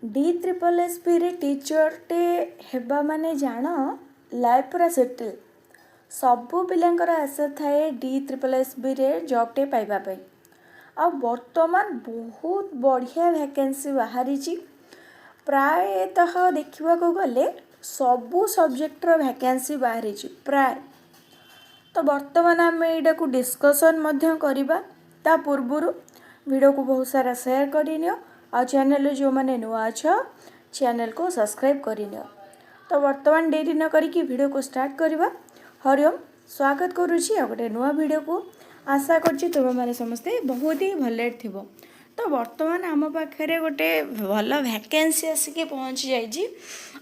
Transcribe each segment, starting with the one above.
D triple S P रे टीचरटे हेबा माने जान लाइफ पूरा सेटल सबू पिलांकर आशा थाए डी ट्रिपल एस बी रे जॉबटे पाइबा पाई आ वर्तमान बहुत बढ़िया वैकेंसी बाहरी प्रायतः देखा गले सबू सब्जेक्टर वैकेंसी बाहरी प्राय तो वर्तमान आम यहाँ को डिस्कसन करवा ता पूर्वर वीडियो को बहुत सारा शेयर करनियो आ चैनल जो मैंने नुआ अच्छा चैनल को सब्सक्राइब करनियो। तो वर्तमान डेरी न करिकी वीडियो को स्टार्ट करवा। हरिओम स्वागत करुच्ची आ गोटे नुआ वीडियो को आशा करुच्ची तुम मैंने समस्ते बहुत ही भले थी। तो वर्तमान आम पाखे गोटे भल वैकेंसी आसिक पहुँची जाइए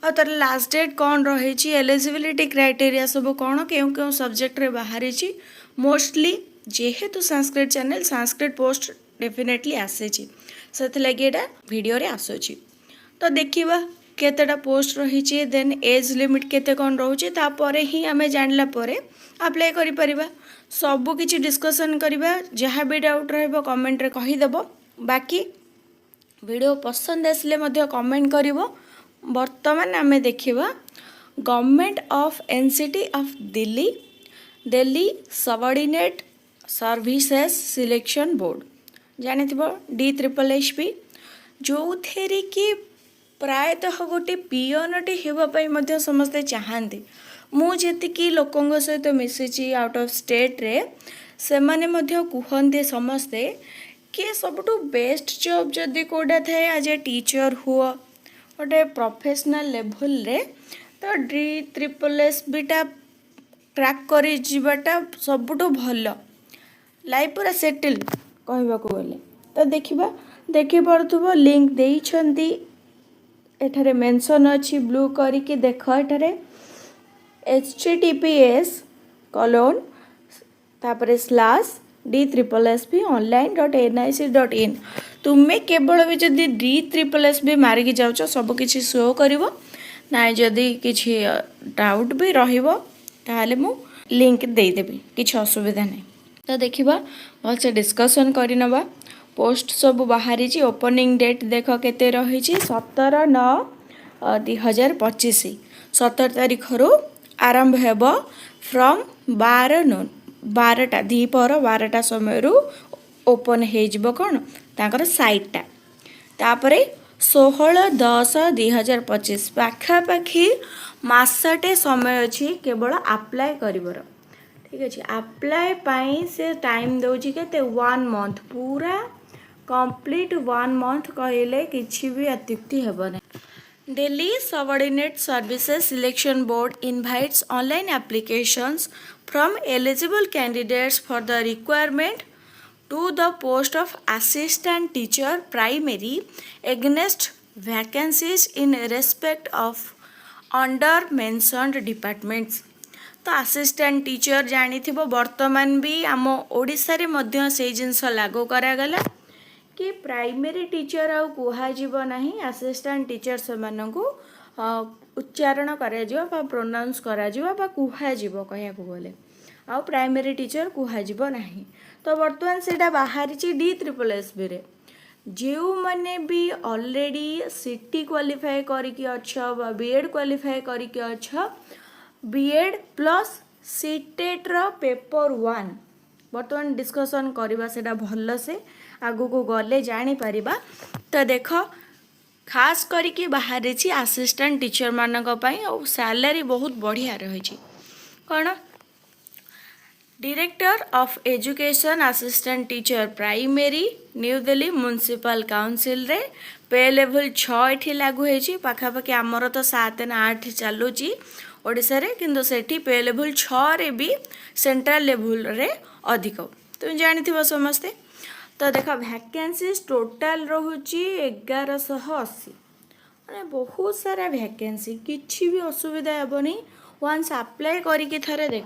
तार लास्ट डेट कौन रही एलिजिबिलिटी क्राइटेरिया सब कौन क्यों सब्जेक्ट रे बाहरी मोस्टली जेहेतु Sanskrit channel Sanskrit post definitely आसी से लगे यहाँ वीडियो रे आसूची। तो देखा केतेटा पोस्ट रही देन एज लिमिट केते कौन रोचे तापर ही आम जानला अप्लाई करिपरिबा सबु किछि डिस्कशन करवा जहाँ भी डाउट रहिबो कमेंट रे कहीदेव। बाकी वीडियो पसंद आसले मध्य कमेंट करिवो। वर्तमान आम देखिबा government of NCT of Delhi Delhi subordinate services selection board जानी डी ट्रिपल एच पी जो थे कि प्रायतः गोटे पियनटी होगापी समस्ते चाहती मुझे लोकों सहित मिसी आउट ऑफ स्टेट रे से माने कहते समस्ते कि सबुठु बेस्ट जॉब जदि कोटा थाए आज ए टीचर हुआ गोटे प्रोफेशनल लेवल रे तो D triple S beta track कर जीवाटा सबुठु भल लाइफ पूरा सेटल कहवा गले। तो देखा देखी पड़ुव लिंक देइछंती एठारे मेंशन अच्छी ब्लू करिकी देख एठारे https://d-triple-sp-online.nic.in तुम्हें केवल भी जदि डी ट्रिपल एस बी मारिकी जाऊच सब किसी शो करिवो ना जदि किसी डाउट भी रहिबो ताहले मु लिंक देदेवी किसी असुविधा नहीं। तो देखा भल से डिस्कसन करनवा पोस्ट सब बाहरी ओपनिंग डेट देख केते रही 17/9/2025 17 तारीख रू आरंभ हेब फ्रॉम 12 दीपहर 12टा समय रू ओपन हो कौन तांकर साइटा तापरे 16/10/2025 पाखापाखि मासटे समय अच्छी केवल अप्लाई कर ठीक अच्छे अप्लाई पाई से टाइम दौची के 1 मंथ पूरा कंप्लीट 1 मंथ कहले किसी भी अत्युक्ति हेबना। Delhi subordinate services selection board invites online applications from eligible candidates for the requirement to the post of assistant teacher primary against vacancies in respect of under mentioned departments. तो assistant teacher जानी थी वर्तमान भी आम ओडिशा रे मध्य से जिनस लागू करागला कि प्राइमरी टीचर आउ कुहाजिब नाही असिस्टेंट टीचर से उच्चारण करा प्रोनाउंस करा कुहाजिब कहया गले आउ प्राइमरी टीचर कुहाजिब नाही। तो वर्तमान सेटा बाहरी डी ट्रिपल एस बी रे जो मैंने भी ऑलरेडी सीटी क्वालिफाई करके अच्छा बीएड क्वालिफाई करके अच्छा बीएड प्लस सीटेट रो पेपर 1 बर्तमान डिस्कसन करवा से भल से आगु को गले जानी परिबा। तो देख खास करके बाहर असिस्टेंट टीचर मानक पई और सैलरी बहुत बढ़िया रही कौन director of education assistant teacher primary new Delhi municipal council रे पे लेवल 6 एठी लागू होई पाखापाखि आमर तो 7 ना 8 चलुची ओडिशा रे किंतु सेठी पे लेवल 6 रे भी सेंट्रल लेवल रे अधिक तुम जानी समस्ते। तो देखा वैकेंसीज टोटाल रोची 1180 माने बहुत सारा वैकेंसी किसी भी असुविधा हेबनी वंस अप्लाई करके थरे देख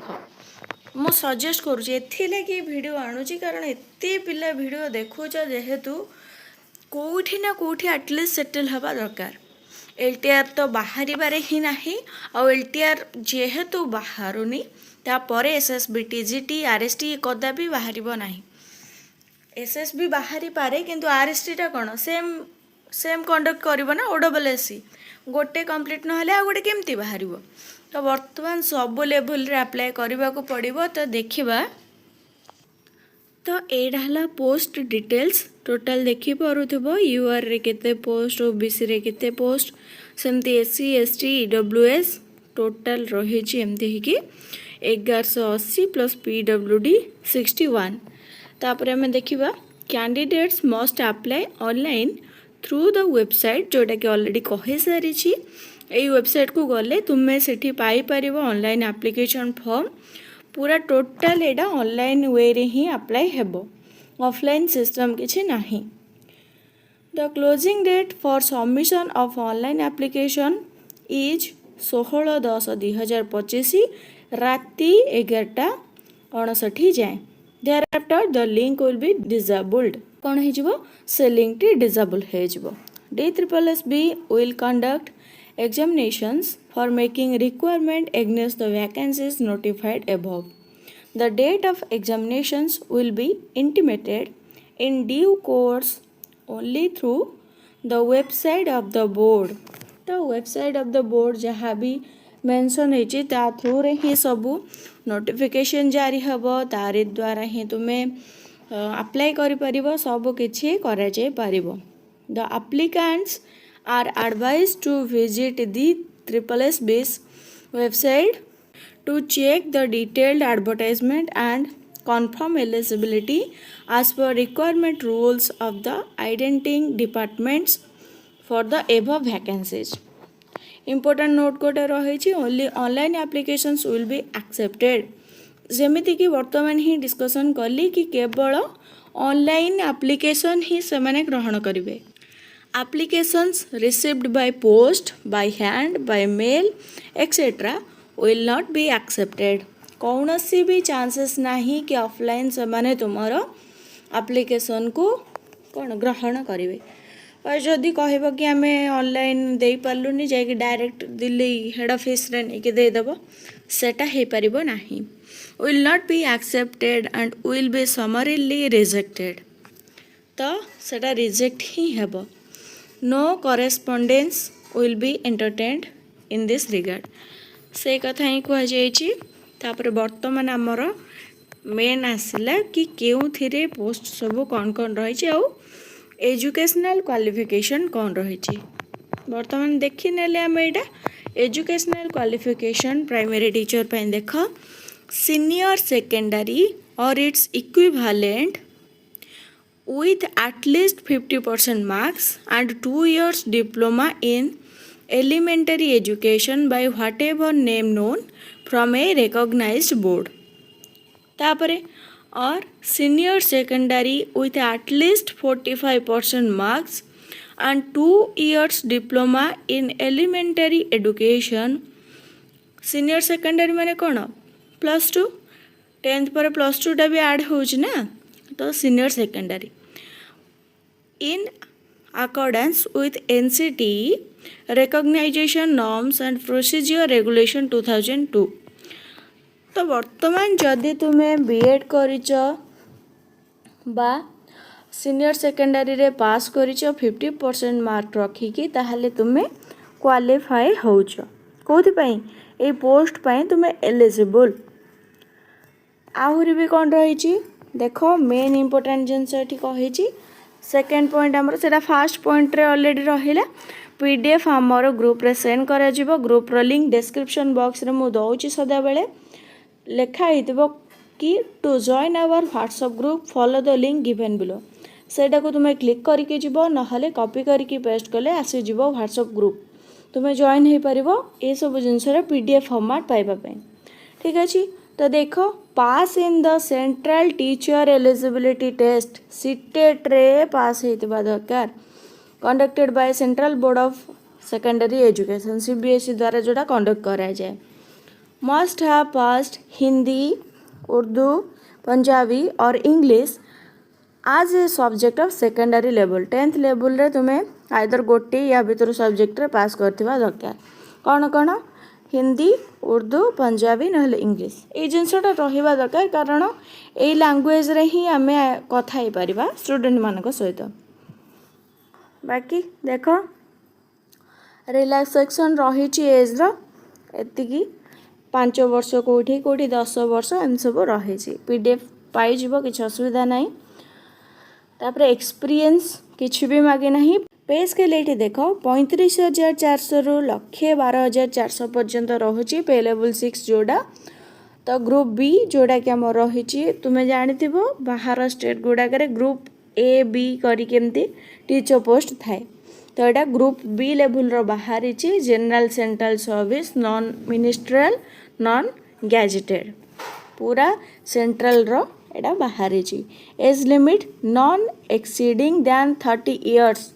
मु सजेस्ट करुँचे एथिलागि वीडियो आणुची कारण एते पिला वीडियो देखुच जेहेतु कोठी ना कोठी एटलिस्ट सेटल हवा दरकार। एलटीआर तो बाहर ही नहीं आउ एलटीआर जेहेतु बाहरुनी तापरे एसएसबी टीजीटी आरएसटी कदापि बाहर ना एसएसबी बाहरी पारे किंतु आरएसटी टा कौन सेम सेम कंडक्ट करिवो ना OSSC गोटे कंप्लीट नहले आ गोटे केमती बाहरिवो। तो वर्तमान सब लेवल रे अप्लाई करबा को पड़िबो। तो देखिबा तो एडा हला पोस्ट डिटेल्स टोटल देखि परुथबो यूआर रे केते पोस्ट ओबीसी रे केते पोस्ट सेमती एससी एसटी ईडब्ल्यूएस टोटल रही एमती ही 1180 प्लस पीडब्ल्यूडी 61। तापर हमें देखिबा candidates must apply online through the website जोटा कि ऑलरेडी कहि सारी छी। एई वेबसाइट को गले तुमे सेठी पाई परिबो ऑनलाइन एप्लीकेशन फॉर्म पूरा टोटल एडा ऑनलाइन वे रे ही अप्लाई हेबो ऑफलाइन सिस्टम किछि नाही। The closing date for submission of online application is 16/10/2025 राति 11:59 जाए। Thereafter the link will be disabled कौन हो से लिंक टी डिसेबल हो। DSSB will conduct examinations for making requirement against the vacancies notified above. The date of examinations will be intimated in due course only through the website of the board. तो website of the board जहाँ भी mention होती ता through रे ही सबू notification जारी हबो तारि द्वारा ही तुम्हें अप्लाई करि परिबो सब किछि करा जाय परिबो। The applicants are advised to visit the SSSB's website to check the detailed advertisement and confirm eligibility as per requirement rules of the identifying departments for the above vacancies. Important note कोटे रही only online applications will be accepted. जेमिति कि वर्तमान ही discussion कली कि केवल online application ही सेमाने ग्रहण करिवे। Applications received by post, by hand, by mail, etc. will not be accepted. कौनसी भी चांसेस नहीं कि ऑफलाइन सेमाने तुमरो एप्लीकेशन को कौन ग्रहण करिवे। और जदि कहब कि आम ऑनलाइन दे पार्लुनी जाकि डायरेक्ट दिल्ली हेड ऑफिस रे नहीं दे देबो सेटा हे परिबो नाही। will not be accepted and will be summarily rejected। तो सेटा रिजेक्ट ही हेबो। no correspondence will be entertained in this regard। से कथा ही कह जायछि। तापर वर्तमान आमर मेन आसिला कि केउ थिरे पोस्ट सब कौन कौन रही आ एजुकेशनल क्वालिफिकेशन कौन रही। वर्तमान देखी नेले आम एटा एजुकेशनल क्वालिफिकेशन प्राइमरी टीचर पे देख सीनियर सेकेंडरी और its equivalent with at least 50% marks and 2 years diploma in elementary education by whatever name known from a recognized board। तापरे और senior secondary with at least 45% marks and 2 years diploma in elementary education। senior secondary माने कौन +2 10th पर +2 टा भी add होउछ ना तो senior secondary in accordance with NCTE recognition norms and procedure regulation 2002। तो वर्तमान जदि तुम्हें बीएड करिच बा सीनियर सेकेंडरी रे पास करिच 50% मार्क रखिकी ताहले तुम्हें क्वालिफाई होउछ कोथि पई ए पोस्ट पई तुम्हें एलिजिबल। आहुरी भी कौन रही देखो मेन इंपोर्टेंट जिनस एठी कहिछि। सेकेंड पॉइंट आमर सेटा फर्स्ट पॉइंट रे ऑलरेडी रहिला पीडीएफ आमर ग्रुप रे सेंड करा जिवो। ग्रुप रो लिंक डिस्क्रिप्शन बॉक्स रे मु दउछि सदा बेले लेखा हितबो कि to join our WhatsApp group follow the link given below. सेटा को तुमे क्लिक करके जिवो नहले कॉपी करके पेस्ट कले आसी जिवो व्हाट्सएप ग्रुप तुमे जॉइन हे परिबो ए सब जिनस रे पीडीएफ फॉर्मेट पाइबा पे। ठीक अछि तो देखो pass in the central teacher eligibility test CTET रे पास होइतबा दरकार conducted by central board of secondary education CBSE द्वारा जोड़ा कंडक्ट करा जाए। Must have passed Hindi Urdu Punjabi और English as a subject of secondary level 10th level रे तुम्हें आइदर गोटे या भीतर सब्जेक्ट रे पास करथिबा दरकार। कौन कौन हिंदी उर्दू पंजाबी नहले इंग्लिश ये जिनसटा रहिबा दरकार कारण ए लैंग्वेज रे ही आमे कथा हे परिबा स्टूडेंट मानक सहित। बाकी देख रिलैक्सेशन रही एज एतिकी 5 वर्ष कौटी कौटी 10 वर्ष एम सब रही पीडीएफ पाइज किसी असुविधा ना। तापर एक्सपीरियंस किसी भी मागे ना। पे स्केल ये देख 35,400 रु 1,12,400 पर्यंत रोचे पे लेवल 6 जोड़ा। तो ग्रुप बी जोड़ा कि आम रही तुम्हें जानी बाहर स्टेट गुड़ाक ग्रुप ए बी करके टीचर पोस्ट थाए। तो यहाँ ग्रुप बी लेवल रो बाहरी general central service non ministerial non gazetted पूरा सेंट्रल रो एटा बाहरी age limit non exceeding than 30 years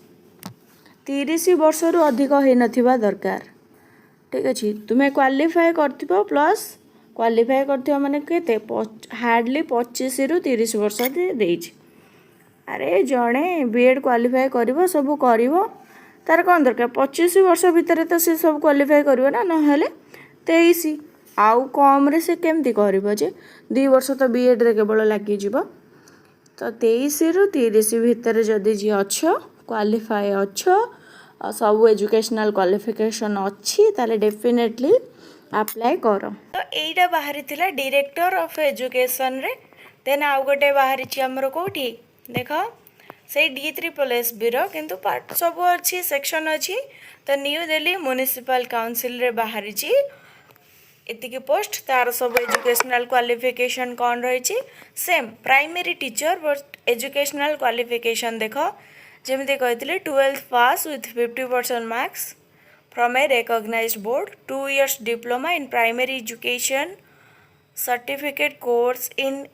30 वर्ष रु अधिक हो नथिबा दरकार। ठीक अच्छे तुम्हें क्वालिफाए कर प्लस क्वालिफाए कर माने केते हार्डली 25 रु 30 वर्ष देइछि। अरे जड़े बीएड क्वालिफाए कर सब कर तार कौन दरकार 25 वर्ष भितर तो सी सब क्वालिफाए कर ना ना 23 आउ कम रे से केमती कर 2 वर्ष तो बीएड रे केवल लगी तो 23 रु 30 भितर जदि जी अच्छ क्वालिफाए अच्छ सब एजुकेशनल क्वालिफिकेशन अच्छी ताले डेफिनेटली अप्लाई कर। तो एटा बाहरी थिला डायरेक्टर ऑफ एजुकेशन रे देन आउ गोटे बाहरी हमर कोठी देख से DSSB किंतु पार्ट सब अच्छी सेक्शन अच्छी। तो न्यू दिल्ली म्युनिसिपल काउंसिल रे बाहरी एतिकी पोस्ट तार सब एजुकेशनल क्वालिफिकेशन कौन रही same primary teacher but educational qualification देख जमी कही 12th pass with 50% marks from a recognised board 2 years diploma in primary education certificate course in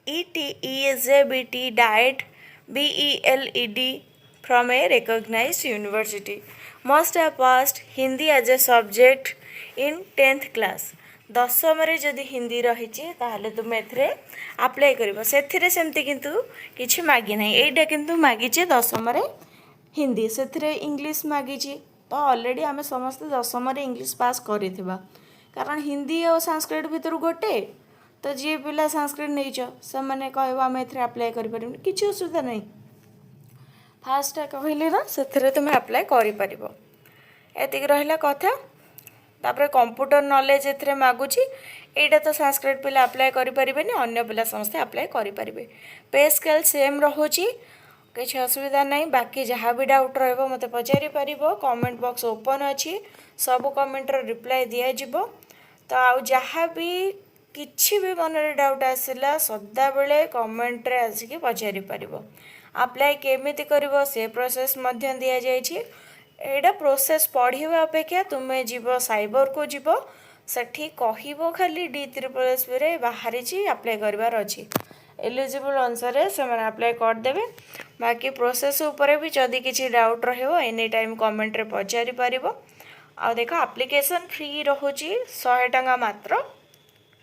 ETEJBT DIET BELED from a recognized university must have passed Hindi as a subject in 10th class। 10th जदि हिंदी रही ताहले तुम एथरे apply कर सेमती किंतु किछि मागी ना एटा किंतु मागी 10th हिंदी से इंग्लिश मागी तो ऑलरेडी आम समस्त 10th इंग्लिश पास करिथिबा कारण हिंदी और संस्कृत भितर गोटे तो जी पिला संस्कृत नहीं से मैंने कह आम एथरे अप्लाई करें किसी असुविधा नहीं फास्ट कहली ना से तुम्हें अप्लाई कर रहा कथा। तापर कंप्यूटर नॉलेज ए मागुची एटा तो संस्कृत पिला अप्लाई करें अन्य पिला समस्ते अप्लाई करें। पे स्केल सेम रोची किसी असुविधा नहीं। बाकी जहाँ भी डाउट रहा मत पचारि पार कमेंट बॉक्स ओपन अच्छी सब कमेंटर रिप्लाई दिज्व। तो आउ जहाँ भी किछि भी मन डाउट आसला सदा बेले कमेंट रे आसिक पचारि पार अप्लाई केमिति करिवो से प्रोसेस मध्य दिया जाइछि। एटा प्रोसेस पढ़िबा अपेक्षा तुम्हें जीव साइबर को जीव सेठी कहिबो खाली DSSB रे बाहरी अप्लाई करिवार अछि एलिजिबल अनुसार से अप्लाई करदेवे। बाकी प्रोसेस उपरे भी जदि किछि डाउट रहिबो एनी टाइम कमेंट रे पचारि पारिबो। आ देख एप्लिकेशन फ्री रहुछि 100 टंका मात्र।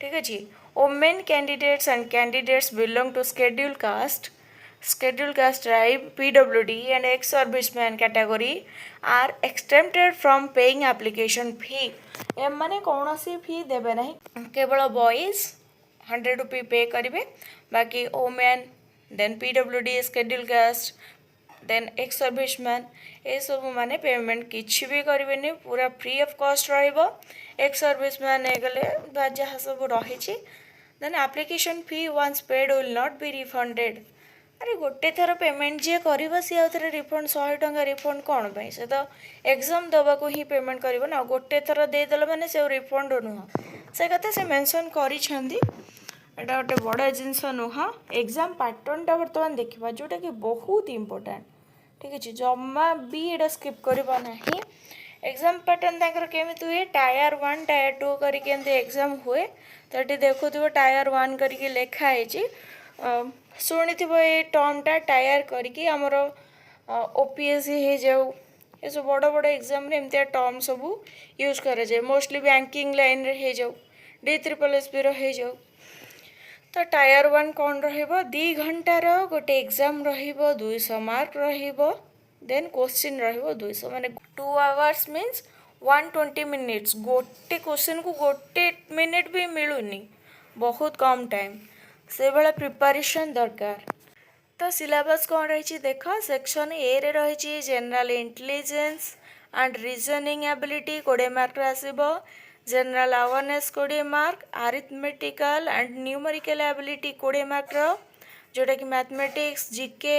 ठीक अच्छे women candidates and candidates belong to scheduled caste tribe PWD and ex-serviceman category are exempted from paying application fee। एम माने कौन सी फी देवे नहीं केवल बॉयज 100 रुपी पे करेंगे। बाकी women then PWD scheduled caste then ex serviceman ये सब माने पेमेंट किसी भी करेंगे पूरा फ्री ऑफ कॉस्ट रहिबो। एक्स सर्विसमैन गले जहाँ सब रही then application fee once paid will not be refunded. अरे गोटे थर पेमेंट जी कर सी आउ थे रिफंड 100 टंका रिफंड कौन पाई से तो एग्जाम दवाको ही पेमेंट कर ना गोटे थर देदेल मैंने से रिफंड नुह से कथा से मेंशन करिसेंती। एटा गोटे बड़ जिनस नुह एग्जाम पैटर्नटा बर्तमान देखा जोटा कि बहुत इंपोर्टेंट। ठीक अच्छे जमा भी एटा स्किप करबा नहीं। एग्जाम पैटर्न ताकर केमिति हुए टायर 1 टायर 2 करके एग्जाम हुए तो ये देखुव टायर 1 करके लिखाई शुणी ये टर्मटा टायर करके आमर OPSC हो जाऊ ये सब बड़ बड़ एग्जाम रे एमती टर्म सब यूज करे मोस्टली बैंकिंग लाइन रे हो जाऊ DSSB रो हो जाऊ। तो टायर 1 कौन रहिबो 2 घंटार गोटे एग्जाम रहिबो 200 मार्क रहिबो देन क्वेश्चन रहिबो 200 माने 2 आवर्स मीन्स 120 मिनिट्स गोटे क्वेश्चन को गोटे मिनिट भी मिलूनी बहुत कम टाइम से भाया प्रिपरेशन दरकार। तो सिलेबस कौन रही देख सेक्शन ए रे रही general intelligence and reasoning ability 20 mark आसब general awareness 20 mark arithmetical and numerical ability 20 mark जोटा कि mathematics GK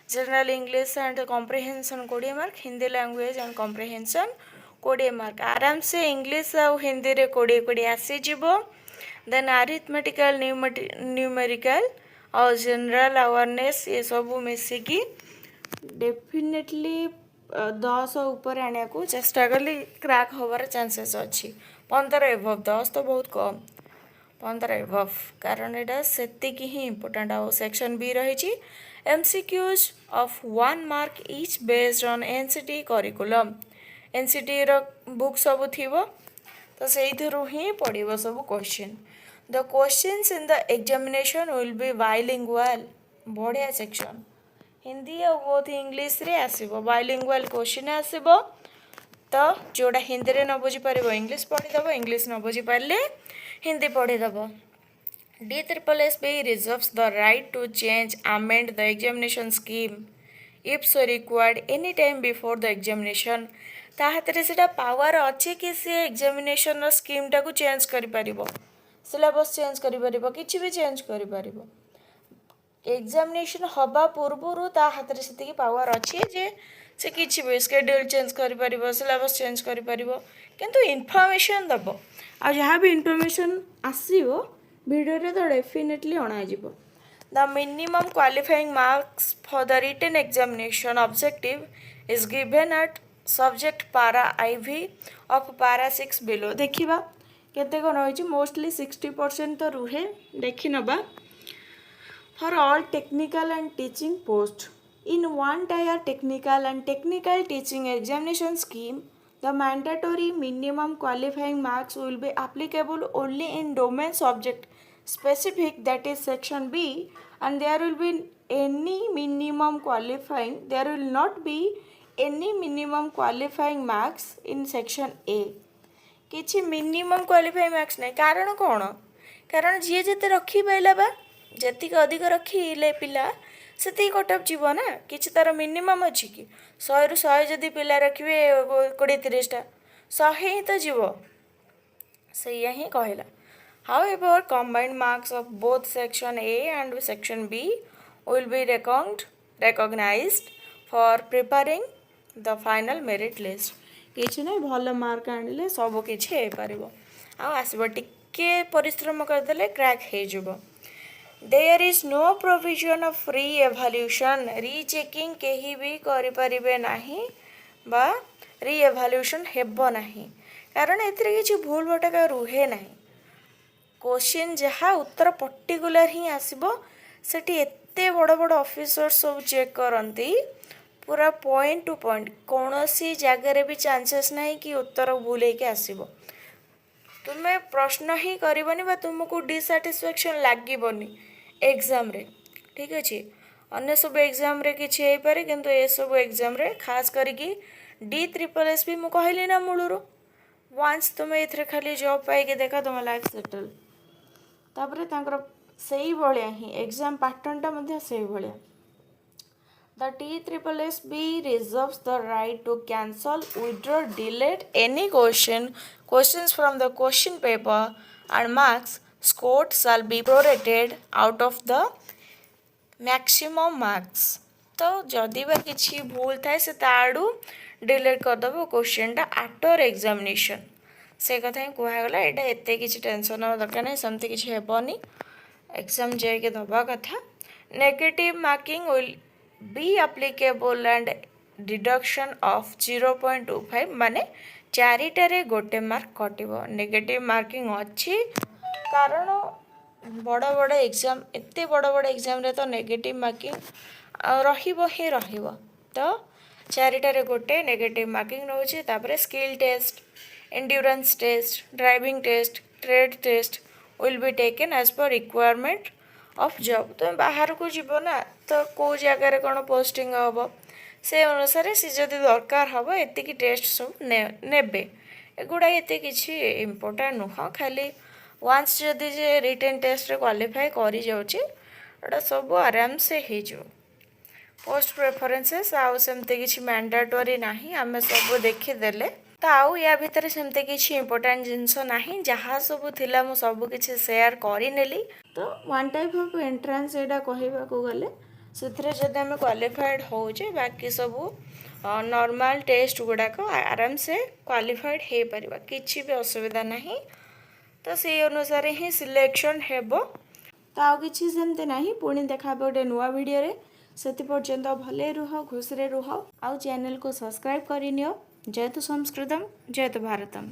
general English and comprehension 20 mark Hindi language and comprehension 20 mark आराम से इंग्लिश आ हिंदी रे 20 आसीज देन अरिथमेटिकल न्यूमेरिकल और जनरल अवेयरनेस ये सब मिसिकी डेफिनेटली 10 ऊपर आने को चेष्टा कली क्रैक होबार चांसेस अच्छी 15 एभव 10 तो बहुत कम 15 एभव कारण यहाँ से ही इम्पोर्टाट आउ सेक्शन बी रही MCQs of 1 mark each based on NCERT curriculum NCERT रो बुक सब थी तो से ही पड़ो सब question the questions in the examination will be bilingual बढ़िया सेक्शन हिंदी और बोथ इंग्लिश रे आसीबो बाइलिंगुअल क्वेश्चन आसीबो तो जोड़ा हिंदी रे न बुझी पारिबो इंग्लिश पढ़ीदेव इंग्लिश न बुझी पारे Hindi पढ़ीदेव DSSB reserves the right to change amend the examination scheme if so required any time before the examination ता हाथ से पावर अच्छे कि सी एग्जामिनेशन स्कीम टाको चेंज कर पारिबो सिलेबस चेंज कर पारिबो किछि भी चेंज कर पारिबो एग्जामिनेशन हवा पूर्व ता हाथ में से पावर अच्छी जे से किसी भी शेड्यूल चेंज कर पारिबो सिलेबस चेंज कर पारिबो किंतु इनफॉरमेशन दबो आ जहाँ भी इनफॉरमेशन आसीबो वीडियो रे तो डेफिनेटली अणा जिवो the minimum qualifying marks for the written examination objective is given at subject para IV of para 6 below देखिबा केते कोन होइछि मोस्टली 60% तो रुहे देखि नबा for all technical and teaching posts. In one tier technical and technical teaching examination scheme, the mandatory minimum qualifying marks will be applicable only in domain subject specific that is section B and there will be there will not be any minimum qualifying marks in section A. किछि minimum qualifying marks नहीं कारण कौन कारण जी जेते रखी पाइला बा जतिक अधिक रखिले पिला से कटअप जीव ना कि तार मिनिमम अच्छी कि 100 ରୁ 100 जदि पिला रखिए 20-30टा 100 ही तो जीव से ही कहला how ever combined marks of both section A and section B will be recognized for preparing the final merit list किछि नहीं भल मार्क आनिले सब किछि हे परिबो आ आसीबो टिके परिश्रम करदेले क्रैक हे जबो There is no provision of re-evaluation rechecking कहीं भी करि परिबे नाही बा री-एभाल्यूशन हेबो नाही कारण एथिरे किछि भूल भटका रुहे नाही क्वेश्चन जहाँ उत्तर पर्टिकुलर ही आसीबो सेठी एते बड़ बड़ ऑफिसर सब चेक करंती पूरा पॉइंट टू पॉइंट कौनसी जगह भी चांसेस नहीं कि उत्तर भूल के आसीबो तुम्हें प्रश्न ही करबनी बा तुमको डिसैटिस्फैक्शन लागबनी एग्जाम रे ठीक अच्छे अन्य सब एग्जाम रे किछि हे पारे किंतु ए सब एग्जाम रे खास करके DSSB मु कहली ना मूलरो वंस तुम्हें एथरे खाली जॉब पाई के देखा तुम लाइफ सेटल तापरे तांकर सेही भलिया ही एग्जाम पैटर्न टा मध्ये सेही भलिया The DSSB reserves the right to cancel, withdraw, delete any questions from the question paper and marks scored shall be prorated out of the maximum marks. तो जदि बा किछि भूल थाए से ताड़ू डिलीट करदेव क्वेश्चन टा आफ्टर एग्जामिनेशन से कथा ही कहगला यहाँ एत किसी टेंशन दरकार नहीं सेमती किसी हेबनी एग्जाम जाके दबा कथा negative marking will be applicable and deduction of 0.25 माने 4टारे गोटे मार्क कटिबो नेगेटिव मार्किंग अच्छी कारण बड़ बड़ एग्जाम एते बड़ एग्जाम रे तो नेगेटिव मार्किंग रहिबो ही रहिबो तो 4टारे गोटे नेगेटिव मार्किंग रोचे तापरे skill test endurance test driving test trade test will be taken as per requirement of job तुम बाहर को जीव ना तो कौ जगार कौन पोस्टिंग हम से अनुसार सी जदि दरकार हम एतिकी टेस्ट सब नेबे एगुड़ा एत किसी इम्पोर्टाट नुह खाली वंस जदि जे रिटन टेस्ट क्वालिफाई कर जाऊँ सब आराम से हो पोस्ट प्रेफरेन्सेस आउ सेमती किसी मैंडेटरी नाही आमे सब देखिदेले तो आउ या भितर सेमती किसी इंपोर्टेंट जिनस नाही जहाँ सब थिला मु सब किसी शेयर करिनेली तो वन टाइप ऑफ एंट्रेंस एटा कहबाको गले ସେଥିରେ ଯଦି ଆମେ କ୍ୱାଲିଫାଏଡ଼୍ ହେଉଛେ ବାକି ସବୁ ନର୍ମାଲ୍ ଟେଷ୍ଟ ଗୁଡ଼ାକ ଆରାମସେ କ୍ୱାଲିଫାଏଡ଼୍ ହେଇପାରିବା କିଛି ବି ଅସୁବିଧା ନାହିଁ ତ ସେଇ ଅନୁସାରେ ହିଁ ସିଲେକ୍ସନ୍ ହେବ ତ ଆଉ କିଛି ସେମିତି ନାହିଁ ପୁଣି ଦେଖାହେବ ଗୋଟେ ନୂଆ ଭିଡ଼ିଓରେ ସେଥି ପର୍ଯ୍ୟନ୍ତ ଭଲରେ ରୁହ ଖୁସିରେ ରୁହ ଆଉ ଚ୍ୟାନେଲକୁ ସବସ୍କ୍ରାଇବ୍ କରିନିଅ ଜୟତୁ ସଂସ୍କୃତମ୍ ଜୟତୁ ଭାରତମ୍।